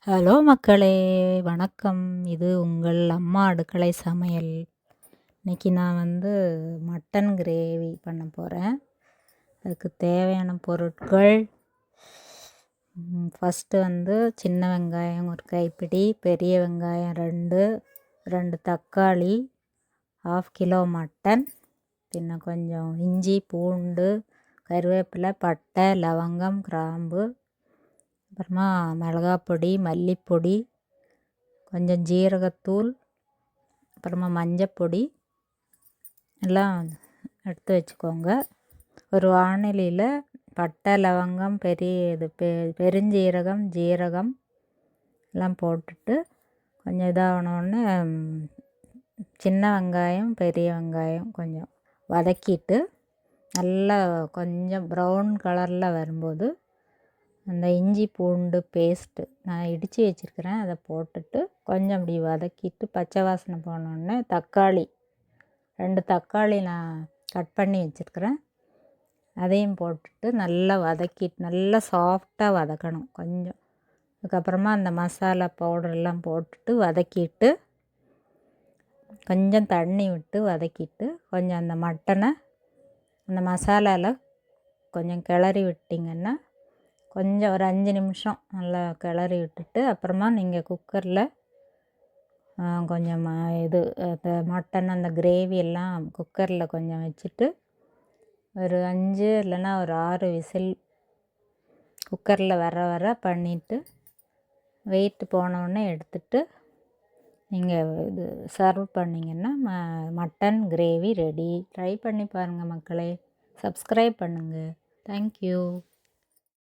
Hello மக்களே, வணக்கம். இது உங்கள் அம்மா அடுக்களை சமையல். இன்னைக்கு நான் மட்டன் கிரேவி பண்ண போகிறேன். அதுக்கு தேவையான பொருட்கள், ஃபஸ்ட்டு சின்ன வெங்காயம் ஒரு கைப்பிடி, பெரிய வெங்காயம் 2 தக்காளி, 1/2 கிலோ மட்டன், பின்ன கொஞ்சம் இஞ்சி, பூண்டு, கருவேப்பிலை, பட்டை, லவங்கம், கிராம்பு, அப்புறமா மிளகாப்பொடி, மல்லிப்பொடி, கொஞ்சம் ஜீரகத்தூள், அப்புறமா மஞ்சப்பொடி எல்லாம் எடுத்து வச்சுக்கோங்க. ஒரு வாணலியில் பட்டை, லவங்கம், பெருஞ்சீரகம், ஜீரகம் எல்லாம் போட்டுட்டு கொஞ்சம் இதாகணுன்னு சின்ன வெங்காயம், பெரிய வெங்காயம் கொஞ்சம் வதக்கிட்டு நல்லா கொஞ்சம் ப்ரௌன் கலரில் வரும்போது அந்த இஞ்சி பூண்டு பேஸ்ட்டு நான் இடித்து வச்சுருக்கிறேன், அதை போட்டுட்டு கொஞ்சம் அப்படி வதக்கிட்டு பச்சை வாசனை போனோடனே தக்காளி 2 தக்காளி நான் கட் பண்ணி வச்சுருக்கிறேன், அதையும் போட்டுட்டு நல்லா வதக்கிட்டு நல்லா சாஃப்டாக வதக்கணும் கொஞ்சம். அதுக்கப்புறமா அந்த மசாலா பவுடரெல்லாம் போட்டுட்டு வதக்கிட்டு கொஞ்சம் தண்ணி விட்டு வதக்கிட்டு கொஞ்சம் அந்த மட்டனை அந்த மசாலாவில் கொஞ்சம் கிளறி விட்டிங்கன்னா கொஞ்சம் ஒரு 5 நிமிஷம் நல்லா கிளறி விட்டுட்டு அப்புறமா நீங்கள் குக்கரில் கொஞ்சம் அந்த மட்டன் அந்த கிரேவி எல்லாம் குக்கரில் கொஞ்சம் வச்சுட்டு ஒரு 5 இல்லைன்னா ஒரு 6 விசில் குக்கரில் வர பண்ணிவிட்டு வெயிட் போனோடனே எடுத்துட்டு நீங்கள் சர்வ் பண்ணிங்கன்னா மட்டன் கிரேவி ரெடி. ட்ரை பண்ணி பாருங்கள் மக்களே. சப்ஸ்கிரைப் பண்ணுங்கள். தேங்க்யூ.